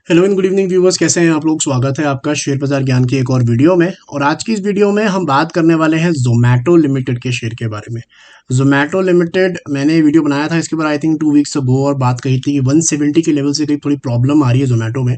Hello and good evening viewers, कैसे हैं आप लोग। स्वागत है आपका शेयर बाजार ज्ञान की एक और वीडियो में। और आज की इस वीडियो में हम बात करने वाले हैं जोमेटो लिमिटेड के शेयर के बारे में। जोमेटो लिमिटेड मैंने वीडियो बनाया था इसके ऊपर आई थिंक 2 वीक्स अगो, और बात कही थी कि 170 के लेवल से कहीं थोड़ी प्रॉब्लम आ रही है जोमेटो में।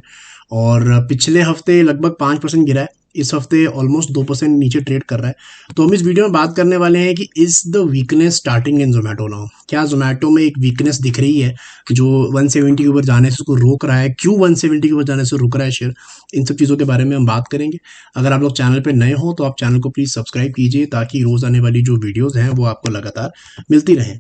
और पिछले हफ्ते लगभग 5% गिरा है, इस हफ्ते ऑलमोस्ट 2% नीचे ट्रेड कर रहा है। तो हम इस वीडियो में बात करने वाले हैं कि is the weakness starting in Zomato now. क्या जोमेटो में एक वीकनेस दिख रही है जो 170 के ऊपर जाने से उसको रोक रहा है, क्यों 170 के ऊपर जाने से रुक रहा है शेयर, इन सब चीज़ों के बारे में हम बात करेंगे। अगर आप लोग चैनल पे नए हो तो आप चैनल को प्लीज़ सब्सक्राइब कीजिए ताकि रोज़ आने वाली जो वीडियोज़ हैं वो आपको लगातार मिलती रहें।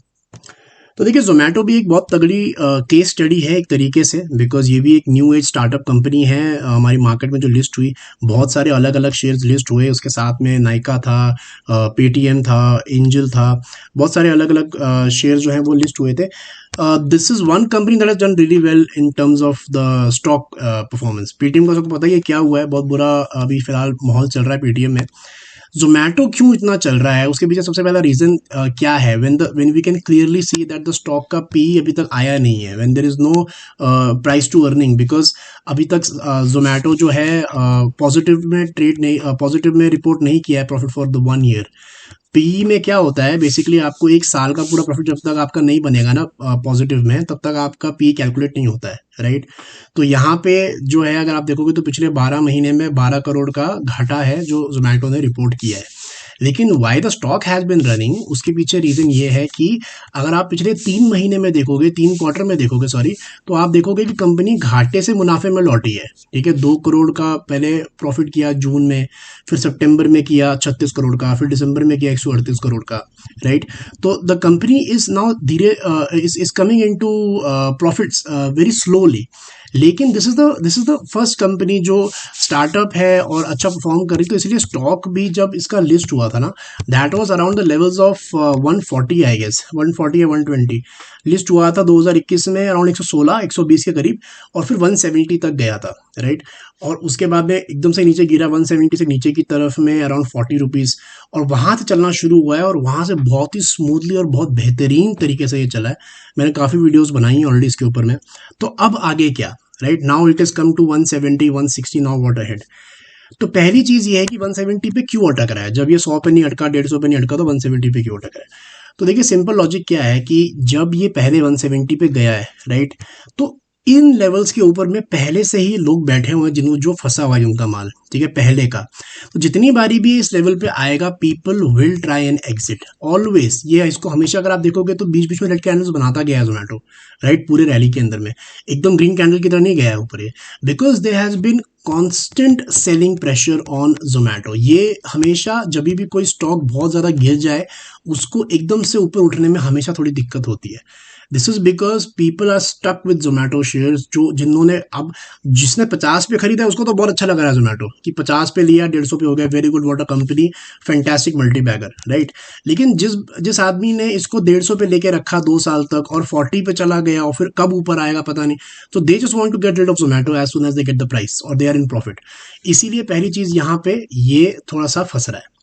तो देखिए, जोमेटो भी एक बहुत तगड़ी केस स्टडी है एक तरीके से, बिकॉज ये भी एक न्यू एज स्टार्टअप कंपनी है। हमारी मार्केट में जो लिस्ट हुई, बहुत सारे अलग अलग शेयर्स लिस्ट हुए, उसके साथ में नाइका था, पेटीएम था, एंजल था, बहुत सारे अलग अलग शेयर्स जो हैं वो लिस्ट हुए थे। This is one company that has done really well in terms of the stock performance. Paytm का सबको पता ही है क्या हुआ है, बहुत बुरा अभी फिलहाल माहौल चल रहा है पेटीएम में। जोमेटो क्यों इतना चल रहा है, उसके पीछे सबसे पहला रीजन क्या है। When we can clearly see that the stock का पी अभी तक आया नहीं है, when there is no price to earning, because अभी तक जोमेटो जो है पॉजिटिव में ट्रेड नहीं, पॉजिटिव में रिपोर्ट नहीं किया है profit for the 1 year. PE में क्या होता है, बेसिकली आपको एक साल का पूरा प्रॉफिट जब तक आपका नहीं बनेगा ना पॉजिटिव में, तब तक आपका पी कैलकुलेट नहीं होता है, राइट। तो यहाँ पे जो है, अगर आप देखोगे तो पिछले 12 महीने में 12 करोड़ का घाटा है जो जोमेटो ने रिपोर्ट किया है। लेकिन why the stock has been running, उसके पीछे रीजन ये है कि अगर आप पिछले 3 महीने में देखोगे, 3 क्वार्टर में देखोगे सॉरी, तो आप देखोगे कि कंपनी घाटे से मुनाफे में लौटी है। ठीक है, 2 करोड़ का पहले प्रॉफिट किया जून में, फिर सितंबर में किया 36 करोड़ का, फिर दिसंबर में किया 138 करोड़ का, राइट। तो द कंपनी इज नाउ धीरे is coming into profits very slowly. लेकिन this is the first company जो स्टार्टअप है और अच्छा परफॉर्म करी, तो इसलिए स्टॉक भी जब इसका लिस्ट हुआ था ना, that was around the levels of 140 I guess, 140 या 120 लिस्ट हुआ था 2021 में, अराउंड 116 120 के करीब, और फिर 170 तक गया था, राइट। और उसके बाद में एकदम से नीचे गिरा 170 से नीचे की तरफ में अराउंड 40 रुपीज़, और वहाँ से चलना शुरू हुआ है, और वहाँ से बहुत ही स्मूथली और बहुत बेहतरीन तरीके से ये चला है। मैंने काफ़ी वीडियोस बनाई हैं ऑलरेडी इसके ऊपर में। तो अब आगे क्या, right now it is come to 170 160, now what ahead. तो पहली चीज ये है कि 170 पे क्यों अटक रहा है, जब ये 100 पे नहीं अटका, 150 पे नहीं अटका, तो 170 पे क्यों अटक रहा है। तो देखिए, सिंपल लॉजिक क्या है कि जब ये पहले 170 पे गया है, राइट, तो इन लेवल्स के ऊपर में पहले से ही लोग बैठे हुए हैं जिन्हों जो फंसा हुआ है उनका माल, ठीक है, पहले का। तो जितनी बारी भी इस लेवल पे आएगा, people will try and exit always. ये इसको हमेशा अगर आप देखोगे तो बीच बीच में रेड कैंडल्स बनाता गया है जोमेटो, राइट, पूरे रैली के अंदर में एकदम ग्रीन कैंडल की तरह नहीं गया है ऊपर ये, because there has been constant selling pressure on Zomato. ये हमेशा जब भी कोई स्टॉक बहुत ज़्यादा गिर जाए, उसको एकदम से ऊपर उठने में हमेशा थोड़ी दिक्कत होती है। This is because people are stuck with Zomato shares, जो जिन्होंने अब, जिसने 50 पे खरीदा है उसको तो बहुत अच्छा लग रहा है जोमेटो कि 50 पे लिया, 150 पे हो गया, very good, what a company, fantastic multi bagger, right. लेकिन जिस जिस आदमी ने इसको 150 पे लेके रखा 2 साल तक और 40 पे चला गया और फिर कब ऊपर आएगा पता नहीं, तो they just want to get rid of Zomato as soon as they get the price और दे आर इन प्रॉफिट। इसीलिए पहली चीज यहाँ पे ये थोड़ा सा फंस रहा है।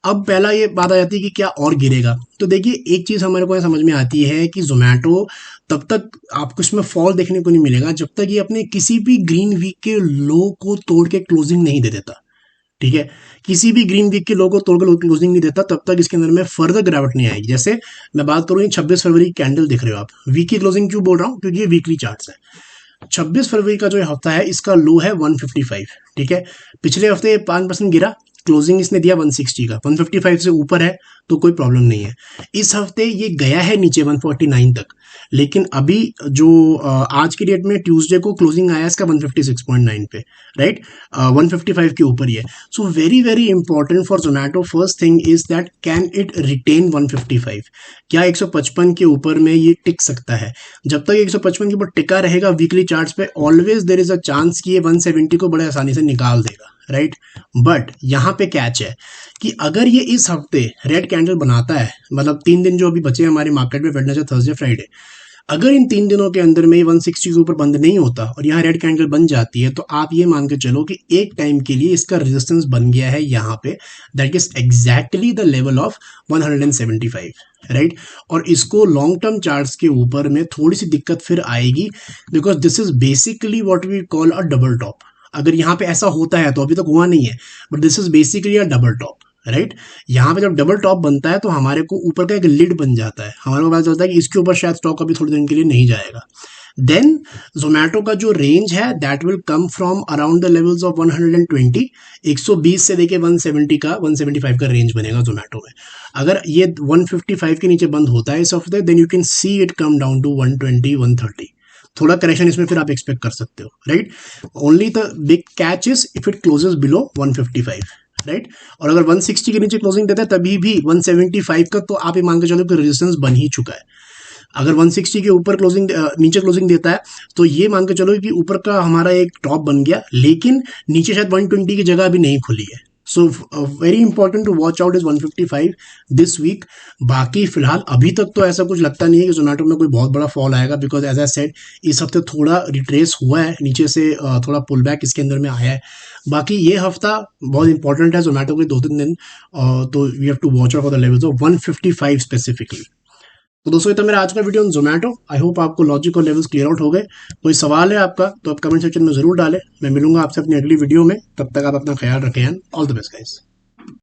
अब पहला ये बात आ जाती है कि क्या और गिरेगा। तो देखिए, एक चीज हमारे को ये समझ में आती है कि जोमेटो तब तक आपको इसमें फॉल देखने को नहीं मिलेगा जब तक ये अपने किसी भी ग्रीन वीक के लो को तोड़ के क्लोजिंग नहीं दे देता, ठीक है। किसी भी ग्रीन वीक के लो को तोड़ के क्लोजिंग नहीं देता, तब तक इसके अंदर में फर्दर गिरावट नहीं आएगी। जैसे मैं बात करूँ, 26 फरवरी की कैंडल दिख रहे हो आप, वीक की क्लोजिंग क्यों बोल रहा हूँ, क्योंकि ये वीकली चार्ट्स है। 26 फरवरी का जो हफ्ता है, इसका लो है 155, ठीक है। पिछले हफ्ते 5% गिरा, क्लोजिंग इसने दिया 160 का, 155 से ऊपर है तो कोई प्रॉब्लम नहीं है। इस हफ्ते ये गया है नीचे 149 तक, लेकिन अभी जो आज की डेट में ट्यूसडे को क्लोजिंग आया इसका 156.9 पे, राइट, 155 के ऊपर ही है। So very very important for Zomato, first thing is that can it retain 155, क्या 155 के ऊपर में ये टिक सकता है। जब तक 155 के ऊपर टिका रहेगा वीकली चार्ट्स पे, always there is a chance कि ये 170 को बड़े आसानी से निकाल देगा, राइट। बट यहाँ पे कैच है कि अगर ये इस हफ्ते रेड कैंडल बनाता है, मतलब 3 दिन जो अभी बचे हमारे मार्केट में, वेडनेसडे, थर्सडे, फ्राइडे, अगर इन 3 दिनों के अंदर में 160 के ऊपर बंद नहीं होता और यहाँ रेड कैंडल बन जाती है, तो आप ये मान के चलो कि एक टाइम के लिए इसका रेजिस्टेंस बन गया है यहाँ पे, that is exactly the level of 175, right. और इसको लॉन्ग टर्म चार्ट्स के ऊपर में थोड़ी सी दिक्कत फिर आएगी, because this is basically what we call a double top. अगर यहाँ पे ऐसा होता है, तो अभी तक हुआ नहीं है, but this is basically a double top, right. यहाँ पे जब डबल टॉप बनता है तो हमारे को ऊपर का एक लिड बन जाता है, हमारे को पता चलता है कि इसके ऊपर शायद स्टॉक अभी थोड़ी दिन के लिए नहीं जाएगा। देन जोमेटो का जो रेंज है that will come from around the levels of 120, 120 से लेके 170 का 175 का रेंज बनेगा जोमेटो में। अगर ये 155 के नीचे बंद होता है इस हफ्ते, then you can see it come down to 120, 130। थोड़ा करेक्शन इसमें फिर आप एक्सपेक्ट कर सकते हो, right. Only the big catch is if it closes below 155, right. और अगर 160 के नीचे क्लोजिंग देता है तभी भी 175 का, तो आप ये मान के चलो कि रेजिस्टेंस बन ही चुका है। अगर 160 के ऊपर क्लोजिंग नीचे क्लोजिंग देता है, तो ये मान के चलो कि ऊपर का हमारा एक टॉप बन गया, लेकिन नीचे शायद 120 की जगह अभी नहीं खुली है। So very important to watch out is 155 this week. बाकी फिलहाल अभी तक तो ऐसा कुछ लगता नहीं है कि जोमेटो में कोई बहुत बड़ा फॉल आएगा, बिकॉज एज आई सेड इस हफ्ते थोड़ा रिट्रेस हुआ है नीचे से, थोड़ा पुल बैक इसके अंदर में आया है। बाकी ये हफ्ता बहुत इंपॉर्टेंट है जोमेटो के 2-3 दिन, तो we have to watch out for the levels of 155 specifically. तो दोस्तों ये तो मेरा आज का video on Zomato. I hope आपको लॉजिक और लेवल्स क्लियर आउट हो गए। कोई सवाल है आपका तो आप कमेंट सेक्शन में जरूर डालें। मैं मिलूंगा आपसे अपनी अगली वीडियो में, तब तक आप अपना ख्याल रखें and all the best guys.